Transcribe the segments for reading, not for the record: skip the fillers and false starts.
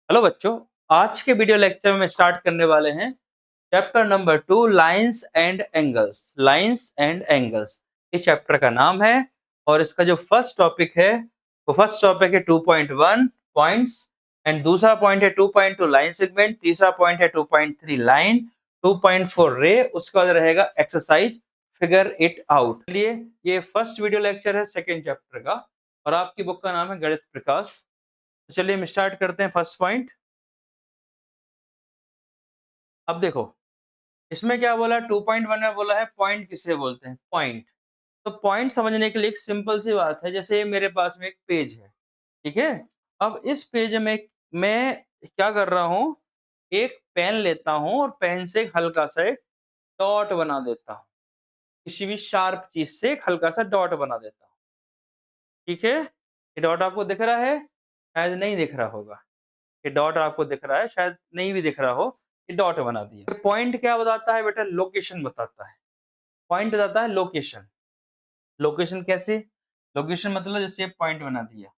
Hello बच्चों, आज के वीडियो लेक्चर में स्टार्ट करने वाले हैं chapter number 2 lines and angles. Lines and angles इस चैप्टर का नाम है और इसका जो फर्स्ट टॉपिक है वो फर्स्ट टॉपिक है 2.1 पॉइंट्स एंड दूसरा पॉइंट है 2.2 लाइन सेगमेंट, तीसरा पॉइंट है 2.3 लाइन, 2.4 रे, उसके बाद रहेगा एक्सरसाइज फिगर इट आउट। चलिए, ये फर्स्ट वीडियो लेक्चर है सेकेंड चैप्टर का और आपकी बुक का नाम है गणित प्रकाश। तो चलिए हम स्टार्ट करते हैं फर्स्ट पॉइंट। अब देखो, इसमें क्या बोला, 2.1 में बोला है पॉइंट किसे बोलते हैं, पॉइंट। तो पॉइंट समझने के लिए एक सिंपल सी बात है, जैसे मेरे पास में एक पेज है, ठीक है। अब इस पेज में मैं क्या कर रहा हूँ, एक पेन लेता हूँ और पेन से एक हल्का सा एक डॉट बना देता हूँ। किसी भी शार्प चीज से एक हल्का सा डॉट बना देता हूँ, ठीक है। ये डॉट आपको दिख रहा है, शायद नहीं दिख रहा होगा। ये डॉट आपको दिख रहा है, शायद नहीं भी दिख रहा हो। ये डॉट बना दिया। पॉइंट क्या बताता है बेटा, लोकेशन बताता है। पॉइंट बताता है लोकेशन। लोकेशन कैसे, लोकेशन मतलब जैसे पॉइंट बना दिया,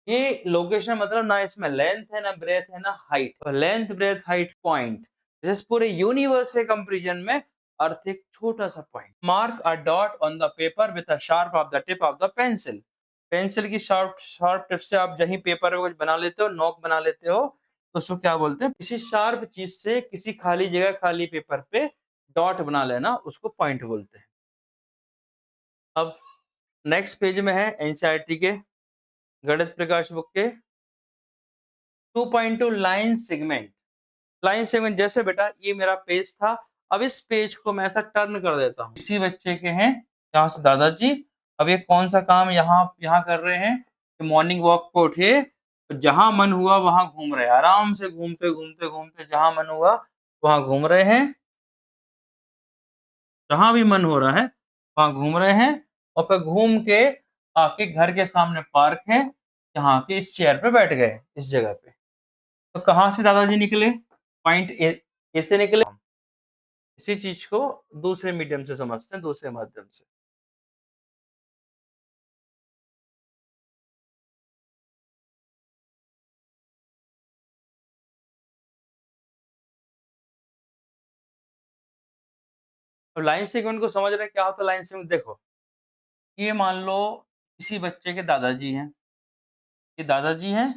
ये लोकेशन मतलब ना इसमें लेंथ है, ना ब्रेथ है, ना हाइट। तो लेंथ ब्रेथ हाइट पॉइंट, जैसे पूरे यूनिवर्स के कंपैरिजन में अर्थ एक छोटा सा point. Mark a dot on the paper with a sharp of the tip of the pencil. Pencil की शार्प शार्प टिप से आप जहीं पेपर में कुछ बना लेते हो, नोक बना लेते हो, तो उसको क्या बोलते हैं, किसी शार्प चीज से किसी खाली जगह, खाली पेपर पे डॉट बना लेना, उसको पॉइंट बोलते हैं। अब नेक्स्ट पेज में है एनसीईआरटी के गणित प्रकाश बुक के 2.2 लाइन सेगमेंट। लाइन सेगमेंट जैसे बेटा ये मेरा पेज था, अब इस पेज को मैं ऐसा टर्न कर देता हूँ। किसी बच्चे के हैं यहाँ से दादाजी, अब ये कौन सा काम यहाँ यहाँ कर रहे हैं कि मॉर्निंग वॉक को उठे, तो जहां मन हुआ वहां घूम रहे हैं, आराम से घूमते घूमते घूमते जहां मन हुआ वहां घूम रहे हैं, जहां भी मन हो रहा है वहां घूम रहे हैं। और फिर घूम के आके घर के सामने पार्क है, यहाँ के इस चेयर पे बैठ गए, इस जगह पे। तो कहाँ से दादाजी निकले, पॉइंट ए से निकले। इसी चीज को दूसरे मीडियम से समझते हैं, दूसरे माध्यम से। तो लाइन सेगमेंट को समझ रहे हैं क्या होता है लाइन सेगमेंट, देखो ये मान लो किसी बच्चे के दादाजी हैं, ये दादाजी हैं,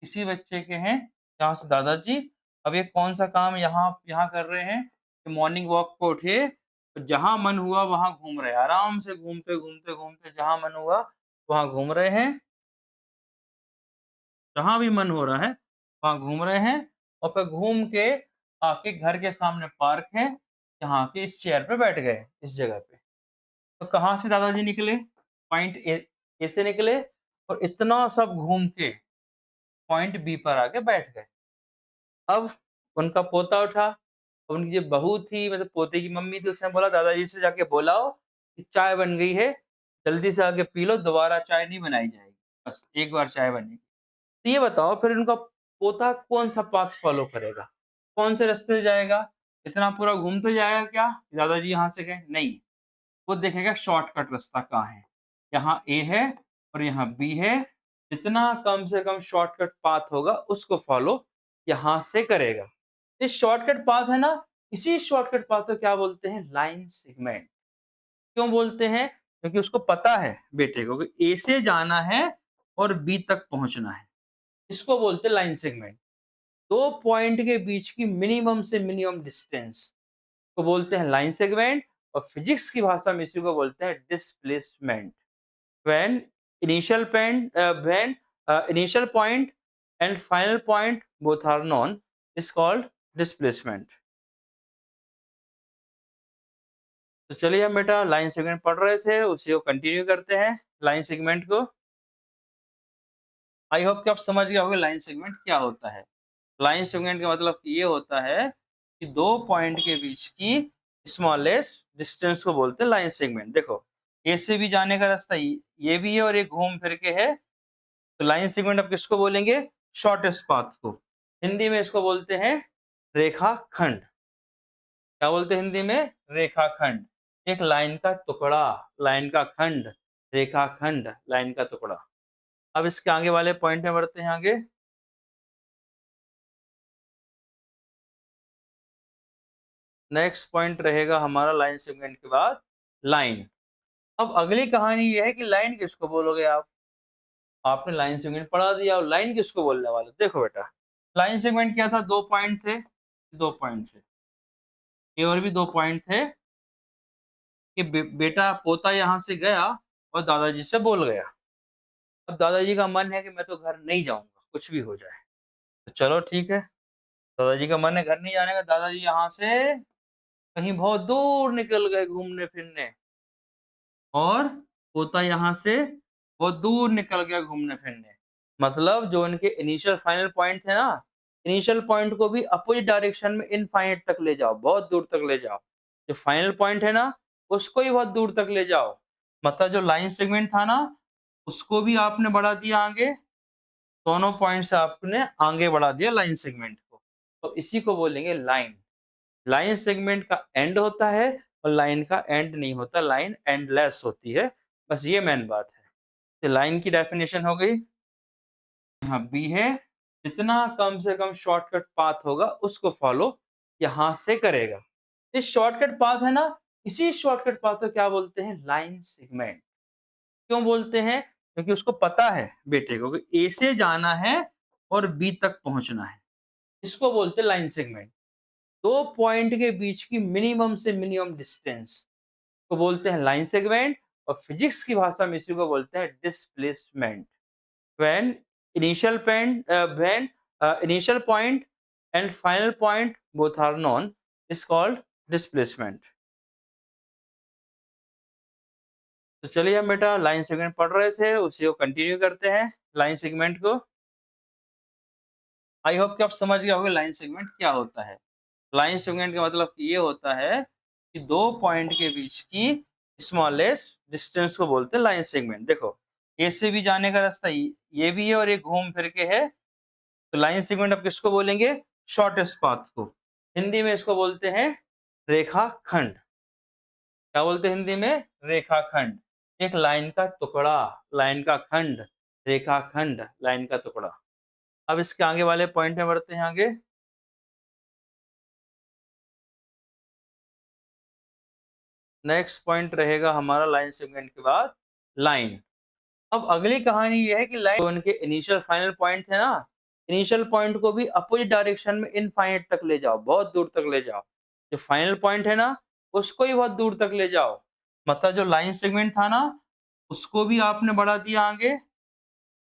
किसी बच्चे के हैं यहाँ से दादाजी, अब ये कौन सा काम यहाँ यहाँ कर रहे हैं कि मॉर्निंग वॉक को उठे, तो जहां मन हुआ वहां घूम रहे हैं, आराम से घूमते घूमते घूमते जहां मन हुआ वहां घूम रहे हैं, जहां भी मन हो रहा है वहां घूम रहे हैं। और फिर घूम के आके घर के सामने पार्क है, यहाँ के इस चेयर पे बैठ गए, इस जगह पे। तो कहाँ से दादाजी निकले, पॉइंट ए से निकले और इतना सब घूम के पॉइंट बी पर आके बैठ गए। अब उनका पोता उठा, उनकी जो बहू थी मतलब पोते की मम्मी थी, उसने बोला दादाजी से जाके बोलाओ कि चाय बन गई है, जल्दी से आके पी लो, दोबारा चाय नहीं बनाई जाएगी, बस एक बार चाय बनेगी। तो ये बताओ फिर उनका पोता कौन सा पाथ फॉलो करेगा, कौन से रास्ते से जाएगा, इतना पूरा घूमते जाएगा क्या, दादाजी यहाँ से गए नहीं, वो देखेगा शॉर्टकट रास्ता कहाँ है, यहाँ ए है और यहाँ बी है, जितना कम से कम शॉर्टकट पाथ होगा उसको फॉलो यहाँ से करेगा। इस शॉर्टकट पाथ है ना, इसी शॉर्टकट पाथ को क्या बोलते हैं, लाइन सेगमेंट। क्यों बोलते हैं, क्योंकि उसको पता है बेटे को कि ए से जाना है और बी तक पहुंचना है, इसको बोलते हैं लाइन सेगमेंट। दो पॉइंट के बीच की मिनिमम से मिनिमम डिस्टेंस को बोलते हैं लाइन सेगमेंट, और फिजिक्स की भाषा में इसी को बोलते हैं displacement. when initial point when initial point and final point both are known is called displacement। तो चलिए हम बेटा लाइन सेगमेंट पढ़ रहे थे, उसी को कंटिन्यू करते हैं लाइन सेगमेंट को। आई होप कि आप समझ गए होंगे लाइन सेगमेंट क्या होता है। लाइन सेगमेंट का मतलब ये होता है कि दो पॉइंट के बीच की स्मॉलेस्ट डिस्टेंस को बोलते हैं लाइन सेगमेंट। देखो ए से भी जाने का रास्ता ये भी है और ये घूम फिर के है, तो लाइन सेगमेंट आप किसको बोलेंगे, शॉर्टेस्ट पाथ को। हिंदी में इसको बोलते हैं रेखाखंड। क्या बोलते हैं हिंदी में, रेखाखंड। एक लाइन का टुकड़ा, लाइन का खंड, रेखा खंड, लाइन का टुकड़ा। अब इसके आगे वाले पॉइंट में बढ़ते हैं आगे। नेक्स्ट पॉइंट रहेगा हमारा लाइन सेगमेंट के बाद लाइन। अब अगली कहानी ये है कि लाइन किसको बोलोगे आप। आपने लाइन सेगमेंट पढ़ा दिया और लाइन किसको बोलने वाले। देखो बेटा, लाइन सेगमेंट क्या था, दो पॉइंट थे, दो पॉइंट थे, ये और भी दो पॉइंट थे कि बेटा पोता यहाँ से गया और दादाजी से बोल गया। अब दादाजी का मन है कि मैं तो घर नहीं जाऊंगा कुछ भी हो जाए, तो चलो ठीक है, दादाजी का मन है घर नहीं जाने का। दादाजी यहाँ से कहीं बहुत दूर निकल गए घूमने फिरने, और पोता यहाँ से बहुत दूर निकल गया घूमने फिरने। मतलब जो इनके इनिशियल फाइनल पॉइंट थे ना, इनिशियल पॉइंट को भी अपोजिट डायरेक्शन में इनफाइनाइट तक ले जाओ, बहुत दूर तक ले जाओ। जो फाइनल पॉइंट है ना, उसको ही बहुत दूर तक ले जाओ। मतलब जो लाइन सेगमेंट था ना, उसको भी आपने बढ़ा दिया आगे, दोनों पॉइंट से आपने आगे बढ़ा दिया लाइन सेगमेंट को, तो इसी को बोलेंगे लाइन। लाइन सेगमेंट का एंड होता है और लाइन का एंड नहीं होता, लाइन एंडलेस होती है, बस ये मेन बात है। तो लाइन की डेफिनेशन हो गई, यहाँ बी है, जितना कम से कम शॉर्टकट पाथ होगा उसको फॉलो यहाँ से करेगा। इस शॉर्टकट पाथ है ना, इसी शॉर्टकट पाथ को क्या बोलते हैं, लाइन सेगमेंट। क्यों बोलते हैं, क्योंकि उसको पता है बेटे को कि ए से जाना है और बी तक पहुंचना है, इसको बोलते हैं लाइन सेगमेंट। दो पॉइंट के बीच की मिनिमम से मिनिमम डिस्टेंस को बोलते हैं लाइन सेगमेंट, और फिजिक्स की भाषा में इसी को बोलते हैं displacement. when initial point and final point both are known is called displacement। तो चलिए हम बेटा लाइन सेगमेंट पढ़ रहे थे, उसी को कंटिन्यू करते हैं लाइन सेगमेंट को। आई होप कि आप समझ गए होंगे लाइन सेगमेंट क्या होता है। लाइन सेगमेंट का मतलब ये होता है कि दो पॉइंट के बीच की स्मॉलेस्ट डिस्टेंस को बोलते हैं लाइन सेगमेंट। देखो, ए से भी जाने का रास्ता ये भी है और ये घूम फिर के है, तो लाइन सेगमेंट आप किसको बोलेंगे, शॉर्टेस्ट पाथ को। हिंदी में इसको बोलते हैं रेखा खंड। क्या बोलते हैं हिंदी में, रेखा खंड। एक लाइन का टुकड़ा, लाइन का खंड, रेखा खंड, लाइन का टुकड़ा। अब इसके आगे वाले पॉइंट में बढ़ते हैं आगे। नेक्स्ट पॉइंट रहेगा हमारा लाइन सेगमेंट के बाद लाइन। अब अगली कहानी ये है कि लाइन, जो इनके इनिशियल फाइनल पॉइंट थे ना, इनिशियल पॉइंट को भी अपोजिट डायरेक्शन में इनफाइनाइट तक ले जाओ, बहुत दूर तक ले जाओ। जो फाइनल पॉइंट है ना, उसको ही बहुत दूर तक ले जाओ। मतलब जो लाइन सेगमेंट था ना, उसको भी आपने बढ़ा दिया आगे,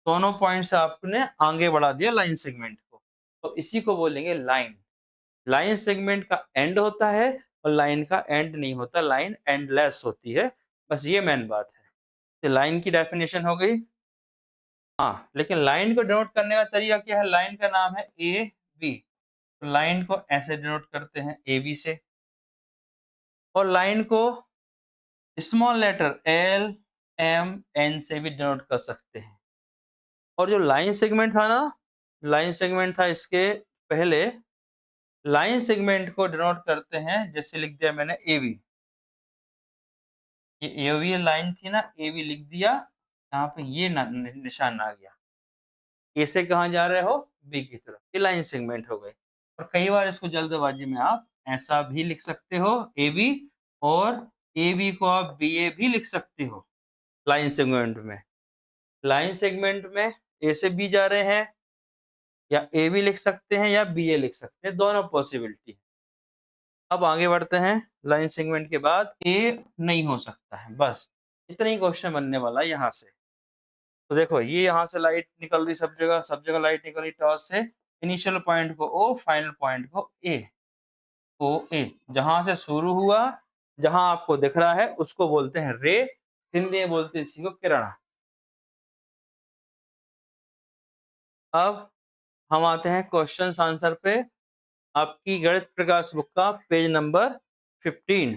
दोनों पॉइंट से आपने आगे बढ़ा दिया लाइन सेगमेंट को, तो इसी को बोलेंगे लाइन। लाइन सेगमेंट का एंड होता है और लाइन का एंड नहीं होता, लाइन एंडलेस होती है, बस ये मेन बात है। तो लाइन की डेफिनेशन हो गई। हाँ, लेकिन लाइन को डिनोट करने का तरीका क्या है, लाइन का नाम है ए बी। लाइन को ऐसे डिनोट करते हैं ए बी से, और लाइन को small letter L M N से भी डिनोट कर सकते हैं। और जो लाइन सेगमेंट था ना, लाइन सेगमेंट था, इसके पहले लाइन सेगमेंट को डिनोट करते हैं, जैसे लिख दिया मैंने ए बी, ये ए बी लाइन थी ना, ए बी लिख दिया, यहाँ पे ये निशान आ गया, ए से कहाँ जा रहे हो, बी की तरफ, ये लाइन सेगमेंट हो गए। और कई बार इसको जल्दबाजी में आप ऐसा भी लिख सकते हो ए बी, और ए बी को आप बी ए भी लिख सकते हो लाइन सेगमेंट में। लाइन सेगमेंट में ए से बी जा रहे हैं, या ए बी लिख सकते हैं या बी ए लिख सकते हैं, दोनों पॉसिबिलिटी। अब आगे बढ़ते हैं, लाइन सेगमेंट के बाद ए नहीं हो सकता है, बस इतना ही क्वेश्चन बनने वाला है यहाँ से। तो देखो, ये यहाँ से लाइट निकल रही, सब जगह लाइट निकल रही टॉर्च से, इनिशियल पॉइंट को ओ, फाइनल पॉइंट को ए, ओ ए, जहां से शुरू हुआ, जहां आपको दिख रहा है उसको बोलते हैं रे, हिंदी में बोलते हैं इसी को किरण। अब हम आते हैं क्वेश्चन आंसर पे, आपकी गणित प्रकाश बुक का पेज नंबर 15।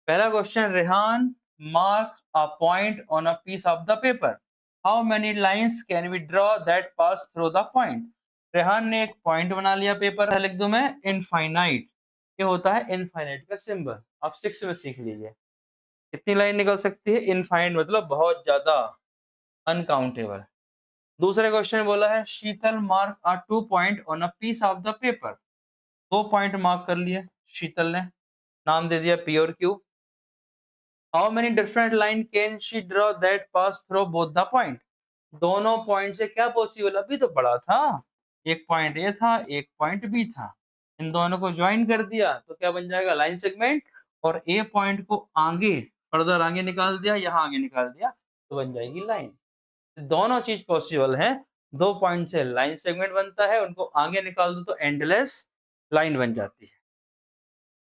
पहला question, Rehan mark a point on a piece of the paper, how many lines can we draw that pass through the point. Rehan ने एक पॉइंट बना लिया पेपर, लिख दूं मैं इनफाइनाइट, ये होता है इनफाइनाइट का सिंबल। आप 6 में सीख लीजिए। कितनी लाइन निकल सकती है? इनफाइनाइट मतलब बहुत ज्यादा, अनकाउंटेबल। दूसरे क्वेश्चन में बोला है Sheetal mark are 2 point on a piece of the paper. 2 point mark कर लिए शीतल ने, नाम दे दिया पी और Q. How many different line can she draw that pass through both the point? दोनों पॉइंट से क्या पॉसिबल? अभी तो बड़ा था, एक पॉइंट ए था, एक पॉइंट बी था, इन दोनों को ज्वाइन कर दिया तो क्या बन जाएगा? Line segment. और ए पॉइंट को आगे, फर्दर आगे निकाल दिया, यहाँ आगे निकाल दिया तो बन जाएगी लाइन। दोनों चीज पॉसिबल है। 2 पॉइंट से लाइन सेगमेंट बनता है, उनको आगे निकाल दो तो एंडलेस लाइन बन जाती है।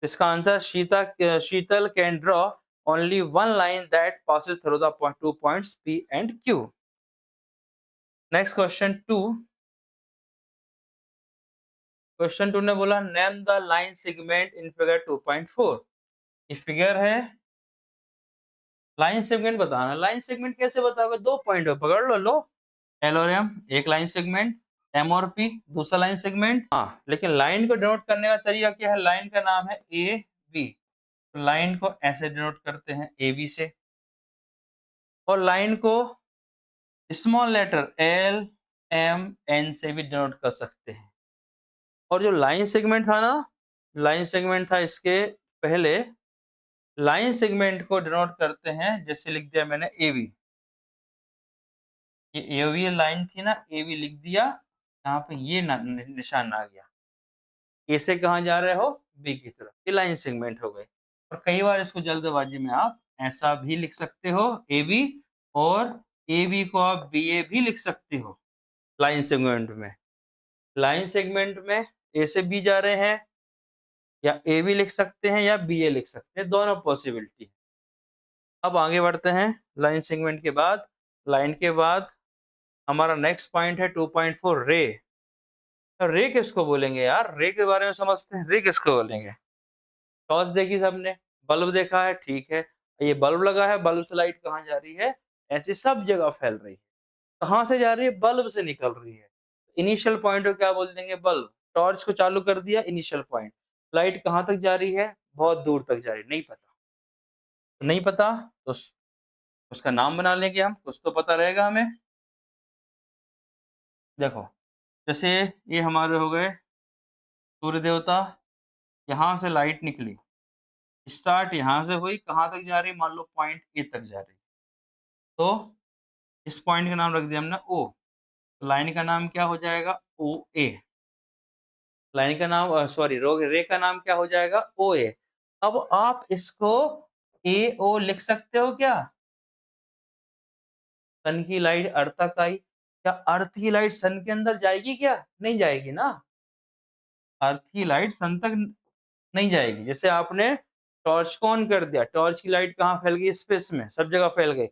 इसका answer Sheetal can draw only one line that passes through the 2 points P and Q. Next question 2। Question 2 ने बोला name the line segment in figure 2.4। ये फिगर है, लाइन सेगमेंट बताना। लाइन सेगमेंट कैसे बताओगे? 2 पॉइंट पे पकड़ लो, लो एल और एम एक लाइन सेगमेंट, एम और पी दूसरा लाइन सेगमेंट। हाँ, लेकिन लाइन को डिनोट करने का तरीका क्या है? लाइन का नाम है ए बी, तो लाइन को ऐसे डिनोट करते हैं ए बी से, और लाइन को small letter L M N से भी डिनोट कर सकते हैं। और जो लाइन सेगमेंट था ना, लाइन सेगमेंट था, इसके पहले लाइन सेगमेंट को डिनोट करते हैं, जैसे लिख दिया मैंने ए बी, ये एवी लाइन थी ना, ए बी लिख दिया, यहाँ पे ये निशान आ गया। ए से कहाँ जा रहे हो? बी की तरफ, ये लाइन सेगमेंट हो गई। और कई बार इसको जल्दबाजी में आप ऐसा भी लिख सकते हो ए बी, और ए बी को आप बी ए भी लिख सकते हो लाइन सेगमेंट में। लाइन सेगमेंट में ए से बी जा रहे हैं, या ए बी लिख सकते हैं या बी ए लिख सकते हैं, दोनों पॉसिबिलिटी। अब आगे बढ़ते हैं। लाइन सेगमेंट के बाद, लाइन के बाद हमारा नेक्स्ट पॉइंट है 2.4 रे। तो रे किसको बोलेंगे यार? रे के बारे में समझते हैं, रे किसको बोलेंगे? टॉर्च देखी सबने, बल्ब देखा है, ठीक है, ये बल्ब लगा है, बल्ब से लाइट कहाँ जा रही है? ऐसी सब जगह फैल रही है। कहाँ से जा रही है? बल्ब से निकल रही है। इनिशियल पॉइंट को क्या बोल देंगे? बल्ब। टॉर्च को चालू कर दिया, इनिशियल पॉइंट। लाइट कहाँ तक जा रही है? बहुत दूर तक जा रही है, नहीं पता। तो नहीं पता तो उसका नाम बना लेंगे हम, कुछ तो पता रहेगा हमें। देखो, जैसे ये हमारे हो गए सूर्य देवता, यहाँ से लाइट निकली, स्टार्ट यहाँ से हुई, कहाँ तक जा रही? मान लो पॉइंट ए तक जा रही। तो इस पॉइंट का नाम रख दिया हमने ओ, लाइन का नाम क्या हो जाएगा? ओ ए। लाइन का नाम सॉरी रे का नाम क्या हो जाएगा? ओ ए। अब आप इसको ए ओ लिख सकते हो क्या? सन की लाइट अर्थ तक आई, क्या अर्थ की लाइट सन के अंदर जाएगी क्या? नहीं जाएगी ना, अर्थ की लाइट सन तक नहीं जाएगी। जैसे आपने टॉर्च को ऑन कर दिया, टॉर्च की लाइट कहाँ फैल गई? स्पेस में, सब जगह फैल गई।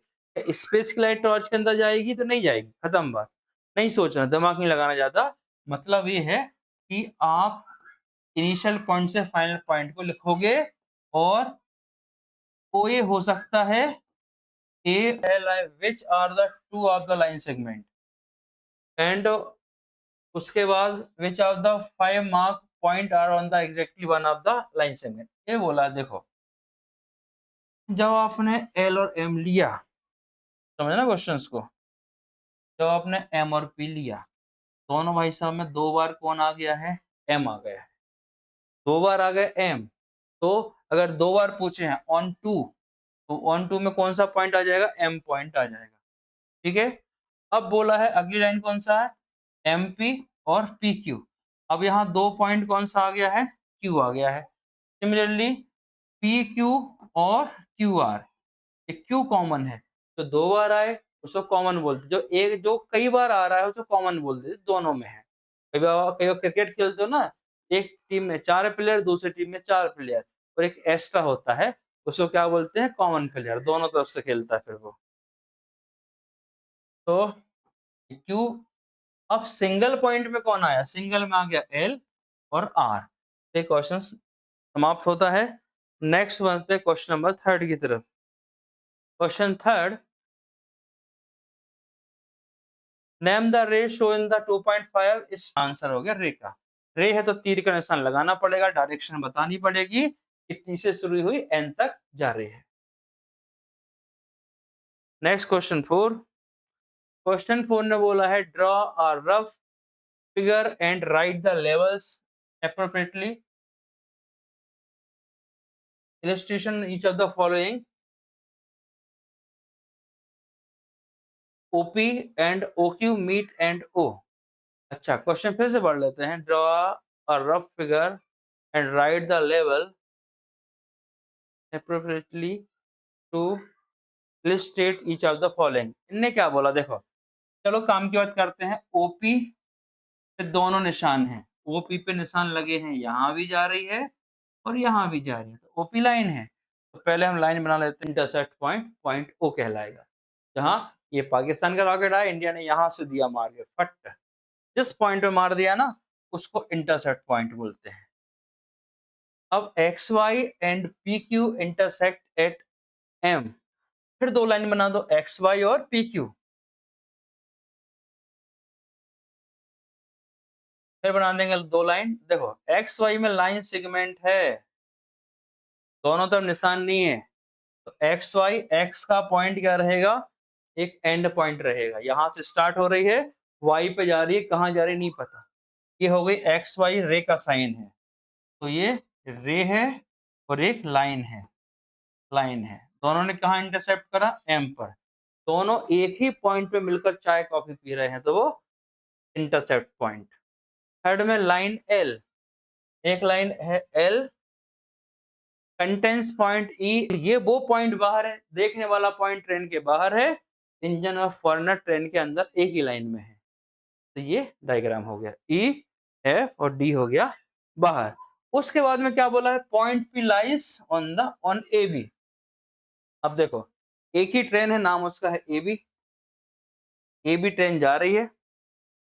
स्पेस की लाइट टॉर्च के अंदर जाएगी तो नहीं जाएगी, खत्म बात। नहीं सोचना, दिमाग नहीं लगाना ज्यादा। मतलब ये है कि आप इनिशियल पॉइंट से फाइनल पॉइंट को लिखोगे, और ओ ये हो सकता है A L I which are the two of the line segment, and उसके बाद which of the 5 mark point are on the exactly one of the line segment. ये बोला। देखो, जब आपने एल और एम लिया, समझे ना क्वेश्चंस को, जब आपने एम और पी लिया, दोनों भाई साहब में 2 बार कौन आ गया है? एम आ गया है। 2 बार आ गए एम, तो अगर 2 बार पूछे हैं ऑन टू, तो ऑन टू में कौन सा पॉइंट आ जाएगा? एम पॉइंट आ जाएगा। ठीक है। अब बोला है अगली लाइन कौन सा है? एम पी और पी क्यू। अब यहाँ 2 पॉइंट कौन सा आ गया है? क्यू आ गया है। सिमिलरली पी क्यू और क्यू आर, ये क्यू कॉमन है, तो 2 बार आए उसको कॉमन बोलते, जो एक जो कई बार आ रहा है उसको कॉमन बोलते, दोनों में है। कई बार क्रिकेट खेलते हो ना, एक टीम में 4 प्लेयर, दूसरी टीम में 4 प्लेयर, और एक एक्स्ट्रा होता है, उसको क्या बोलते हैं? कॉमन प्लेयर, दोनों तरफ से खेलता है फिर वो। तो क्यू, अब सिंगल पॉइंट में कौन आया? सिंगल में आ गया एल और आर। ये क्वेश्चन समाप्त होता है। नेक्स्ट बढ़ते हैं क्वेश्चन नंबर 3 की तरफ। क्वेश्चन 3, नेम द रे शो इन द 2.5, इस आंसर हो गया रे का। रे है तो तीर का निशान लगाना पड़ेगा, डायरेक्शन बतानी पड़ेगी कि टी से शुरू हुई एन तक जा रही है। Next question 4। क्वेश्चन 4 ने बोला है draw a rough figure and right the levels appropriately. Illustration each of the following. OP and OQ meet and O. अच्छा, क्वेश्चन फिर से पढ़ लेते हैं। Draw a rough figure and right the level appropriately to illustrate each of the following. इनने क्या बोला देखो, चलो काम की बात करते हैं। ओपी पे दोनों निशान हैं, ओपी पे निशान लगे हैं, यहाँ भी जा रही है और यहाँ भी जा रही है, तो ओपी लाइन है। तो पहले हम लाइन बना लेते हैं, इंटरसेक्ट पॉइंट, पॉइंट ओ कहलाएगा। जहाँ ये पाकिस्तान का रॉकेट आया, इंडिया ने यहाँ से दिया मार के फट, जिस पॉइंट पे मार दिया ना उसको इंटरसेक्ट पॉइंट बोलते हैं। अब X Y and P Q intersect at M, फिर दो लाइन बना दो, एक्स वाई और पी क्यू। फिर बना देंगे दो लाइन। देखो एक्स वाई में लाइन सेगमेंट है, दोनों तरफ निशान नहीं है, तो एक्स वाई, एक्स का पॉइंट क्या रहेगा, एक एंड पॉइंट रहेगा। यहां से स्टार्ट हो रही है, वाई पे जा रही है, कहां जा रही है नहीं पता। ये हो गई एक्स वाई, रे का साइन है, तो ये रे है और एक लाइन है, लाइन है। दोनों ने कहा इंटरसेप्ट करा, एम पर। दोनों एक ही पॉइंट पे मिलकर चाय कॉफी पी रहे हैं, तो वो इंटरसेप्ट पॉइंट। थर्ड में लाइन एल, एक लाइन है एल, कंटेंस पॉइंट ई, ये वो पॉइंट बाहर है, देखने वाला पॉइंट ट्रेन के बाहर है, इंजन और फॉरनर ट्रेन के अंदर एक ही लाइन में है। तो ये डायग्राम हो गया, ई, एफ और डी हो गया बाहर। उसके बाद में क्या बोला है, point P lies on A B. अब देखो एक ही ट्रेन है, नाम उसका है A B, A B train जा रही है,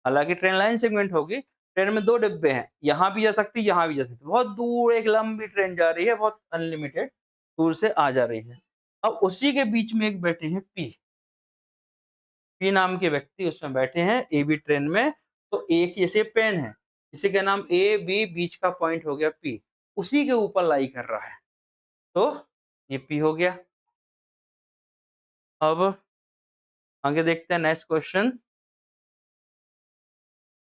हालांकि ट्रेन लाइन सेगमेंट होगी, ट्रेन में दो डिब्बे हैं, यहाँ भी जा सकती, यहाँ भी जा सकती, बहुत दूर एक लंबी ट्रेन जा रही है, बहुत अनलिमिटेड दूर से आ जा रही है। अब उसी के बीच में एक बैठे हैं पी, पी नाम के व्यक्ति उसमें बैठे हैं ए बी ट्रेन में। तो एक जैसे पेन है, इसी का नाम ए बी, बीच का पॉइंट हो गया पी, उसी के ऊपर लाई कर रहा है, तो ये पी हो गया। अब आगे देखते हैं नेक्स्ट क्वेश्चन,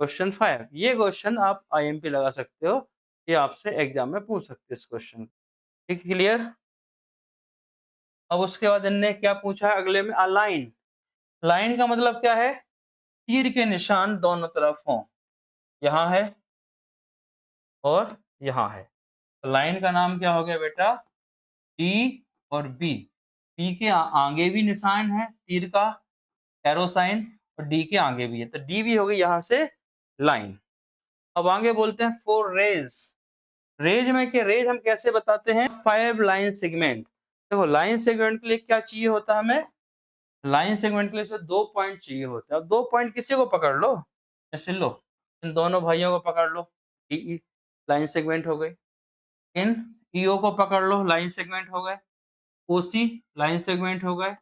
क्वेश्चन 5। ये क्वेश्चन आप आईएमपी लगा सकते हो, ये आपसे एग्जाम में पूछ सकते हैं इस क्वेश्चन। ठीक, क्लियर। अब उसके बाद इनने क्या पूछा है अगले में, अलाइन। लाइन का मतलब क्या है, तीर के निशान दोनों तरफ हों, यहाँ है और यहाँ है। तो लाइन का नाम क्या हो गया बेटा, डी और बी। पी के आगे भी निशान है तीर का, एरो साइन, और डी के आगे भी है, तो डी भी हो गई यहाँ से लाइन। अब आगे बोलते हैं फोर रेज। रेज में के रेज हम कैसे बताते हैं, 5 लाइन सेगमेंट। देखो लाइन सेगमेंट के लिए क्या चाहिए होता है हमें, लाइन सेगमेंट के लिए सिर्फ 2 पॉइंट चाहिए होता है। अब 2 पॉइंट किसी को पकड़ लो, जैसे लो इन दोनों भाइयों को पकड़ लो, ई लाइन सेगमेंट हो गई, इन ईओ को पकड़ लो, लाइन सेगमेंट हो गए, ओसी लाइन सेगमेंट हो गए,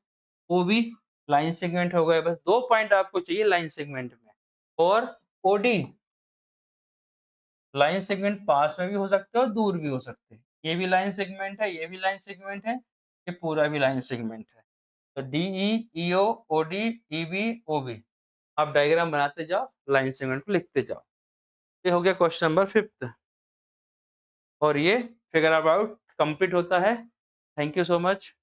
ओबी लाइन सेगमेंट हो गए। बस 2 पॉइंट आपको चाहिए लाइन सेगमेंट में। और ओडी लाइन सेगमेंट पास में भी हो सकते हैं और दूर भी हो सकते हैं, ये भी लाइन सेगमेंट है, ये भी लाइन सेगमेंट है, ये पूरा भी लाइन सेगमेंट है। तो डीई, ईओ, ओडी, ईबी, ओबी, आप डायग्राम बनाते जाओ, लाइन सेगमेंट को लिखते जाओ। ये हो गया क्वेश्चन नंबर 5 और ये फिगर आउट कंप्लीट होता है। Thank you so much.